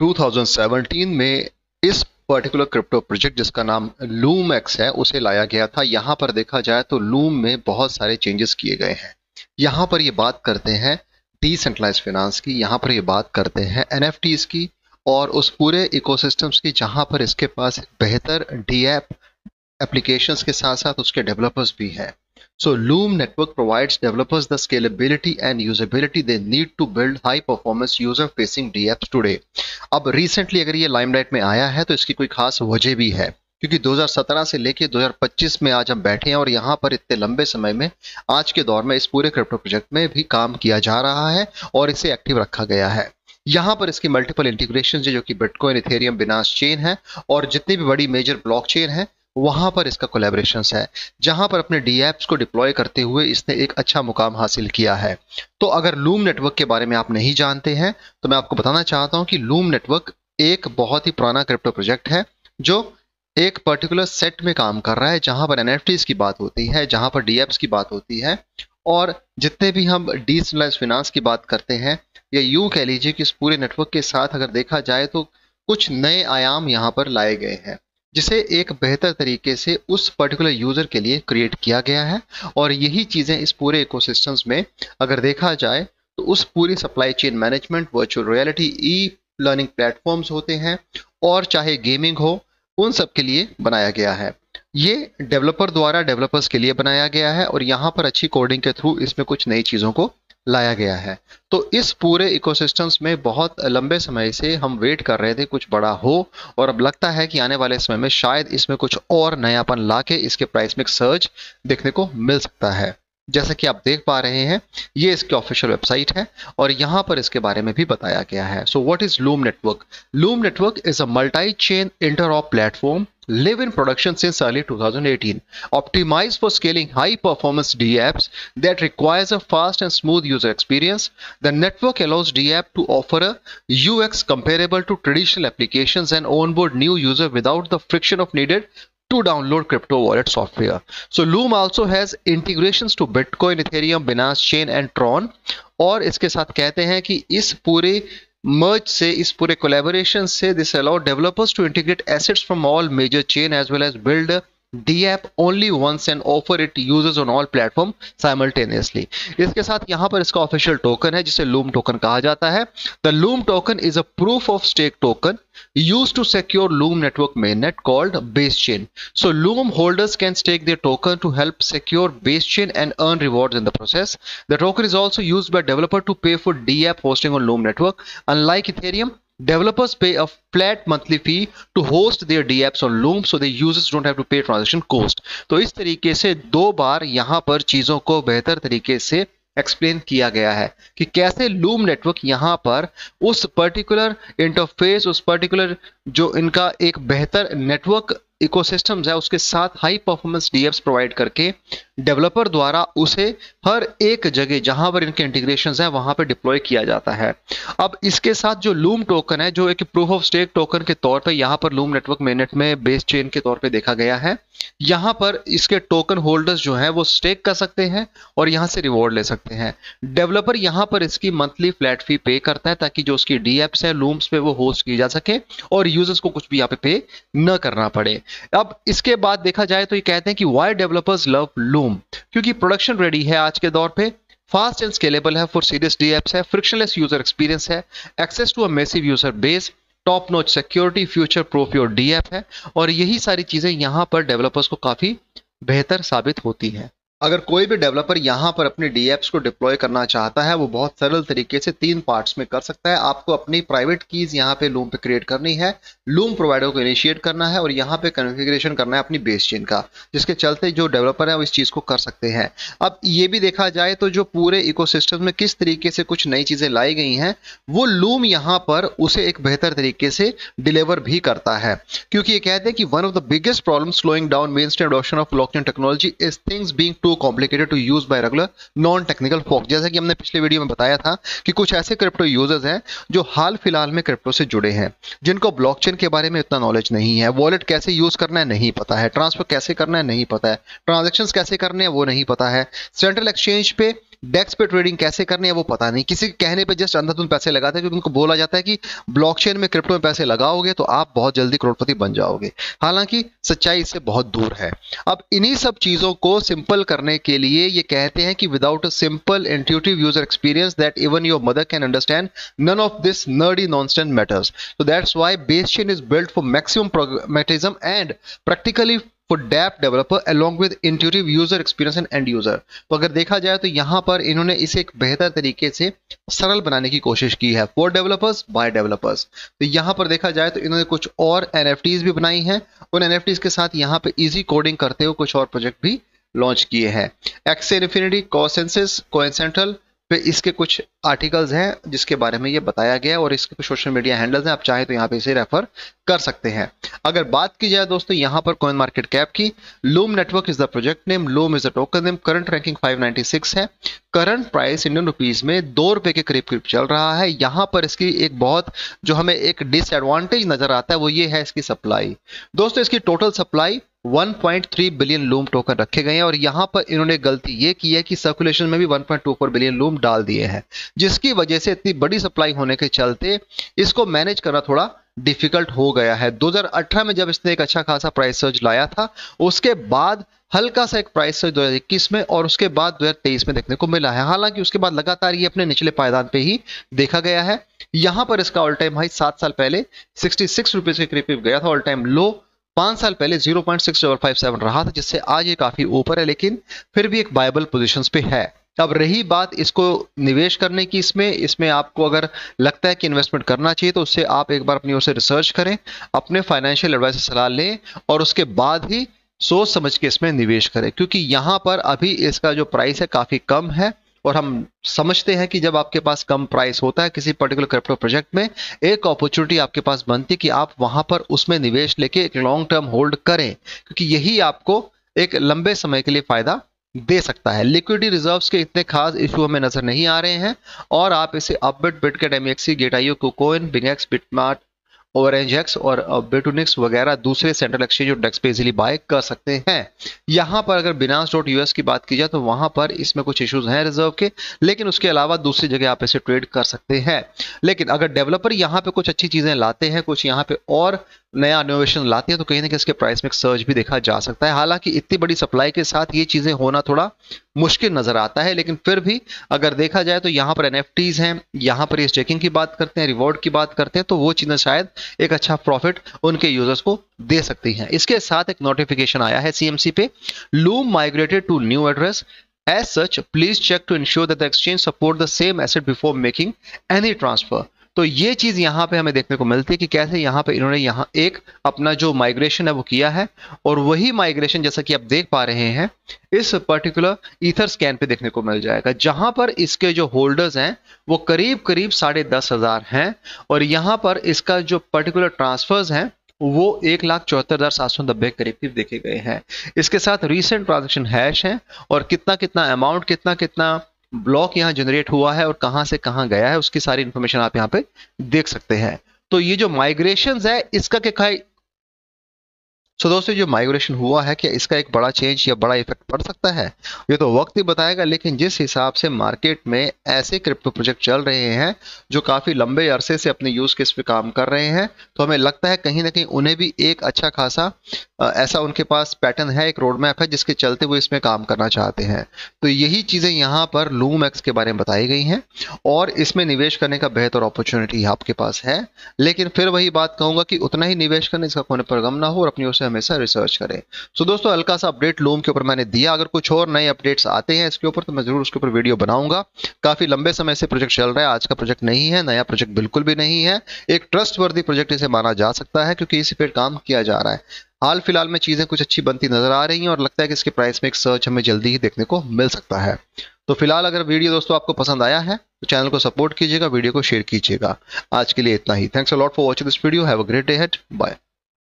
2017 में इस particular crypto project जिसका नाम लूमएक्स है उसे लाया गया था। यहाँ पर देखा जाए तो लूम में बहुत सारे चेंजेस किए गए हैं। यहाँ पर ये बात करते हैं डिसेंट्रलाइज्ड फाइनेंस की, यहाँ पर ये बात करते हैं एनएफटीज की और उस पूरे इकोसिस्टम्स की जहाँ पर इसके पास बेहतर डीएप एप्लीकेशंस के साथ साथ उसके डेवलपर्स भी हैं। So Loom network provides developers the scalability and usability they need to build high performance user facing DApps today। अब recently अगर ये लाइमलाइट में आया है तो इसकी कोई खास वजह भी है, क्योंकि 2017 से लेके 2025 में आज हम बैठे हैं और यहाँ पर इतने लंबे समय में आज के दौर में इस पूरे क्रिप्टो प्रोजेक्ट में भी काम किया जा रहा है और इसे एक्टिव रखा गया है। यहाँ पर इसकी मल्टीपल इंटीग्रेशन जो कि बिटकॉइन, इथेरियम, बिनांस चेन है और जितनी भी बड़ी मेजर ब्लॉकचेन है वहां पर इसका कोलैबोरेशंस है, जहां पर अपने डीएप्स को डिप्लॉय करते हुए इसने एक अच्छा मुकाम हासिल किया है। तो अगर लूम नेटवर्क के बारे में आप नहीं जानते हैं तो मैं आपको बताना चाहता हूं कि लूम नेटवर्क एक बहुत ही पुराना क्रिप्टो प्रोजेक्ट है जो एक पर्टिकुलर सेट में काम कर रहा है, जहां पर एनएफटीज की बात होती है, जहां पर डीएप्स की बात होती है और जितने भी हम डिसेंट्रलाइज्ड फाइनेंस की बात करते हैं या यूं कह लीजिए कि इस पूरे नेटवर्क के साथ अगर देखा जाए तो कुछ नए आयाम यहाँ पर लाए गए हैं जिसे एक बेहतर तरीके से उस पर्टिकुलर यूजर के लिए क्रिएट किया गया है। और यही चीजें इस पूरे इकोसिस्टम्स में अगर देखा जाए तो उस पूरी supply chain management, virtual reality, e learning platforms होते हैं और चाहे गेमिंग हो, उन सब के लिए बनाया गया है। ये डेवलपर द्वारा डेवलपर्स के लिए बनाया गया है और यहाँ पर अच्छी कोडिंग के थ्रू इसमें कुछ नई चीज़ों को लाया गया है। तो इस पूरे इकोसिस्टम्स में बहुत लंबे समय से हम वेट कर रहे थे कुछ बड़ा हो और अब लगता है कि आने वाले समय में शायद इसमें कुछ और नयापन लाके इसके प्राइस में एक सर्ज देखने को मिल सकता है। जैसा कि आप देख पा रहे हैं ये इसकी ऑफिशियल वेबसाइट है और यहाँ पर इसके बारे में भी बताया गया है। So what is Loom network? Loom network is a multi chain interop platform live in production since early 2018, optimized for scaling high performance DApps that requires a fast and smooth user experience. The network allows DApp to offer a UX comparable to traditional applications and onboard new user without the friction of needed to download crypto wallet software. So Loom also has integrations to Bitcoin, Ethereum, Binance Chain and Tron। और इसके साथ कहते हैं कि इस पूरे merge से, इस पूरे कोलैबोरेशन से this allow developers to integrate assets from all major chain as well as build a DApp only once and offer it to users on all platform simultaneously। इसके साथ यहाँ पर इसका ऑफिशियल टोकन है जिसे लूम टोकन कहा जाता है। The Loom token is a proof of stake token used to secure Loom network mainnet called base chain। So Loom holders can stake their token to help secure base chain and earn rewards in the process। The token is also used by developer to pay for DApp hosting on Loom network। Unlike Ethereum, developers pay a flat monthly fee to host their DApps on Loom, so the users don't have to pay transaction cost। तो इस तरीके से दो बार यहाँ पर चीजों को बेहतर तरीके से एक्सप्लेन किया गया है कि कैसे लूम नेटवर्क यहाँ पर उस पर्टिकुलर इंटरफेस, उस पर्टिकुलर जो इनका एक बेहतर नेटवर्क इकोसिस्टम्स है उसके साथ हाई परफॉर्मेंस डीएप्स प्रोवाइड करके डेवलपर द्वारा उसे हर एक जगह जहां पर इनके इंटीग्रेशंस हैं वहां पे डिप्लॉय किया जाता है। अब इसके साथ जो लूम टोकन है जो एक प्रूफ ऑफ स्टेक टोकन के तौर पे यहाँ पर लूम नेटवर्क मेननेट में बेस चेन के तौर पे देखा गया है। यहाँ पर इसके टोकन होल्डर्स जो हैं वो स्टेक कर सकते हैं और यहाँ से रिवॉर्ड ले सकते हैं। डेवलपर यहाँ पर इसकी मंथली फ्लैट फी पे करता है ताकि जो उसकी डीएप्स है लूम्स पे वो होस्ट की जा सके और यूजर्स को कुछ भी यहाँ पे न करना पड़े। अब इसके बाद देखा जाए तो ये कहते हैं कि वाई डेवलपर्स लव लूम, क्योंकि प्रोडक्शन रेडी है आज के दौर पे, फास्ट एंड स्केलेबल है फॉर सीरियस डीएप्स है, फ्रिक्शनलेस यूजर एक्सपीरियंस है, access to a massive user base, top notch security, future proof your dapp है और यही सारी चीजें यहाँ पर डेवलपर्स को काफी बेहतर साबित होती हैं। अगर कोई भी डेवलपर यहाँ पर अपने डीएप्स को डिप्लॉय करना चाहता है वो बहुत सरल तरीके से 3 पार्ट्स में कर सकता है। आपको अपनी प्राइवेट कीज यहाँ पे लूम पे क्रिएट करनी है, लूम प्रोवाइडर को इनिशिएट करना है और यहाँ पे कॉन्फ़िगरेशन करना है अपनी बेस चेन का, जिसके चलते जो डेवलपर है वो इस चीज को कर सकते हैं। अब ये भी देखा जाए तो जो पूरे इकोसिस्टम में किस तरीके से कुछ नई चीजें लाई गई हैं वो लूम यहाँ पर उसे एक बेहतर तरीके से डिलीवर भी करता है, क्योंकि ये कहते हैं कि one of the biggest problem slowing down mainstream adoption of blockchain technology is things being too complicated to use by regular non technical folk. जैसा कि हमने पिछले वीडियो में बताया था कि कुछ ऐसे क्रिप्टो यूजर्स हैं जो हाल फिलहाल में क्रिप्टो से जुड़े हैं, जिनको ब्लॉकचेन के बारे में इतना नॉलेज नहीं है, वॉलेट कैसे यूज करना है नहीं पता है, ट्रांसफर कैसे करना है नहीं पता है, ट्रांजैक्शंस कैसे करने हैं वो नहीं पता है, सेंट्रल एक्सचेंज पे डेक्स पे ट्रेडिंग कैसे करनी है वो पता नहीं, किसी के कहने पे जस्ट अंधाधुंध पैसे लगाते हैं, क्योंकि उनको बोला जाता है कि ब्लॉकचेन में क्रिप्टो में पैसे लगाओगे तो आप बहुत जल्दी करोड़पति बन जाओगे। हालांकि सच्चाई इससे बहुत दूर है। अब इन्हीं सब चीजों को सिंपल करने के लिए ये कहते हैं कि without a simple intuitive user experience that even your mother can understand, none of this nerdy nonsense matters. So that's why base chain is built for maximum pragmatism and practically for DApp developer along with intuitive user experience and end user। तो अगर देखा जाए तो यहाँ पर इन्होंने इसे एक बेहतर तरीके से सरल बनाने की कोशिश की है for developers by developers। तो यहाँ पर देखा जाए तो इन्होंने कुछ और NFTs भी बनाई हैं, उन NFTs के साथ यहाँ पे इजी कोडिंग करते हुए कुछ और प्रोजेक्ट भी लॉन्च किए हैं। एक्सेल इन्फिनिटी, कोसेंसिस, कोइंसेंट्रल पे इसके कुछ आर्टिकल्स हैं जिसके बारे में ये बताया गया है और इसके कुछ सोशल मीडिया हैंडल्स हैं, आप चाहे तो यहाँ पे इसे रेफर कर सकते हैं। अगर बात की जाए दोस्तों यहाँ पर कॉइन मार्केट कैप की, loom network is the project name, loom is the token name, current ranking 596 है, करंट प्राइस इंडियन रुपीज में ₹2 के करीब करीब चल रहा है। यहाँ पर इसकी एक बहुत जो हमें एक डिसएडवांटेज नजर आता है वो ये है इसकी सप्लाई। दोस्तों इसकी total supply 1.3 billion loom token रखे गए हैं और यहां पर इन्होंने गलती ये की है कि सर्कुलेशन में भी 1.24 बिलियन लूम डाल दिए हैं, जिसकी वजह से इतनी बड़ी सप्लाई होने के चलते इसको मैनेज करना थोड़ा डिफिकल्ट हो गया है। 2018 में जब इसने एक अच्छा खासा प्राइस सर्ज लाया था, उसके बाद हल्का सा एक प्राइस सर्ज 2021 में और उसके बाद 2023 में देखने को मिला है। हालांकि उसके बाद लगातार ये अपने निचले पायदान पे ही देखा गया है। यहां पर इसका ऑल टाइम हाई 7 साल पहले 66 रुपीज के करीब गया था, ऑल टाइम लो 5 साल पहले 0.6557 रहा था, जिससे आज ये काफी ऊपर है, लेकिन फिर भी एक वायबल पोजीशंस पे है। अब रही बात इसको निवेश करने की, इसमें आपको अगर लगता है कि इन्वेस्टमेंट करना चाहिए तो उससे आप एक बार अपनी ओर से रिसर्च करें, अपने फाइनेंशियल एडवाइजर से सलाह लें और उसके बाद ही सोच समझ के इसमें निवेश करें, क्योंकि यहां पर अभी इसका जो प्राइस है काफी कम है और हम समझते हैं कि जब आपके पास कम प्राइस होता है किसी पर्टिकुलर क्रिप्टो प्रोजेक्ट में, एक अपॉर्चुनिटी आपके पास बनती है कि आप वहां पर उसमें निवेश लेके एक लॉन्ग टर्म होल्ड करें, क्योंकि यही आपको एक लंबे समय के लिए फायदा दे सकता है। लिक्विडिटी रिजर्व्स के इतने खास इशू हमें नजर नहीं आ रहे हैं और आप इसे Upbit, Bitget, MXC, Gate, KuCoin, BingX, BitMart, ओवरएंजएक्स और बेटुनिक्स वगैरह दूसरे सेंट्रल एक्सचेंज और डेक्स पे इजीली बाय कर सकते हैं। यहां पर अगर binance.us की बात की जाए तो वहां पर इसमें कुछ इश्यूज हैं रिजर्व के, लेकिन उसके अलावा दूसरी जगह आप इसे ट्रेड कर सकते हैं। लेकिन अगर डेवलपर यहां पे कुछ अच्छी चीजें लाते हैं, कुछ यहां पे और नया इनोवेशन लाते हैं, तो कहीं ना कहीं इसके प्राइस में एक सर्ज भी देखा जा सकता है। हालांकि इतनी बड़ी सप्लाई के साथ ये चीजें होना थोड़ा मुश्किल नजर आता है, लेकिन फिर भी अगर देखा जाए तो यहाँ पर NFTs हैं, यहाँ पर ये स्टेकिंग की बात करते हैं, रिवॉर्ड की बात करते हैं, तो वो चीजें शायद एक अच्छा प्रॉफिट उनके यूजर्स को दे सकती हैं। इसके साथ एक नोटिफिकेशन आया है CMC पे, Loom migrated to new address, as such please check to ensure that the exchange support the same asset before making any transfer। तो ये चीज यहाँ पे हमें देखने को मिलती है कि कैसे यहाँ पे इन्होंने यहाँ एक अपना जो माइग्रेशन है वो किया है और वही माइग्रेशन जैसा कि आप देख पा रहे हैं इस पर्टिकुलर ईथर स्कैन पे देखने को मिल जाएगा, जहां पर इसके जो होल्डर्स हैं वो करीब करीब 10,500 हैं और यहाँ पर इसका जो पर्टिकुलर ट्रांसफर्स हैं वो 1,74,790 करीब देखे गए हैं। इसके साथ रीसेंट ट्रांजैक्शन हैश है और कितना कितना अमाउंट, कितना कितना ब्लॉक यहाँ जनरेट हुआ है और कहां से कहां गया है, उसकी सारी इंफॉर्मेशन आप यहाँ पे देख सकते हैं। तो ये जो माइग्रेशन है इसका क्या सो दोस्तों जो माइग्रेशन हुआ है, क्या इसका एक बड़ा चेंज या बड़ा इफेक्ट पड़ सकता है? ये तो वक्त ही बताएगा, लेकिन जिस हिसाब से मार्केट में ऐसे क्रिप्टो प्रोजेक्ट चल रहे हैं जो काफी लंबे अरसे से अपने यूज केस पे काम कर रहे हैं, तो हमें लगता है कहीं ना कहीं उन्हें भी एक अच्छा खासा ऐसा उनके पास पैटर्न है, एक रोड मैप है जिसके चलते वो इसमें काम करना चाहते हैं। तो यही चीजें यहाँ पर लूमएक्स के बारे में बताई गई हैं और इसमें निवेश करने का बेहतर अपॉर्चुनिटी आपके पास है, लेकिन फिर वही बात कहूंगा कि उतना ही निवेश करने, इसका कोने पर गम ना हो और अपनी ओर से हमेशा रिसर्च करें। सो दोस्तों हल्का सा अपडेट लूम के ऊपर मैंने दिया, अगर कुछ और नए अपडेट्स आते हैं इसके ऊपर तो मैं जरूर उसके ऊपर वीडियो बनाऊंगा। काफी लंबे समय से प्रोजेक्ट चल रहा है, आज का प्रोजेक्ट नहीं है, नया प्रोजेक्ट बिल्कुल भी नहीं है, एक ट्रस्ट वर्दी प्रोजेक्ट इसे माना जा सकता है क्योंकि इसी पे काम किया जा रहा है। हाल फिलहाल में चीजें कुछ अच्छी बनती नजर आ रही हैं और लगता है कि इसके प्राइस में एक सर्च हमें जल्दी ही देखने को मिल सकता है। तो फिलहाल अगर वीडियो दोस्तों आपको पसंद आया है तो चैनल को सपोर्ट कीजिएगा, वीडियो को शेयर कीजिएगा। आज के लिए इतना ही। Thanks a lot for watching this video. Have a great day ahead. Bye.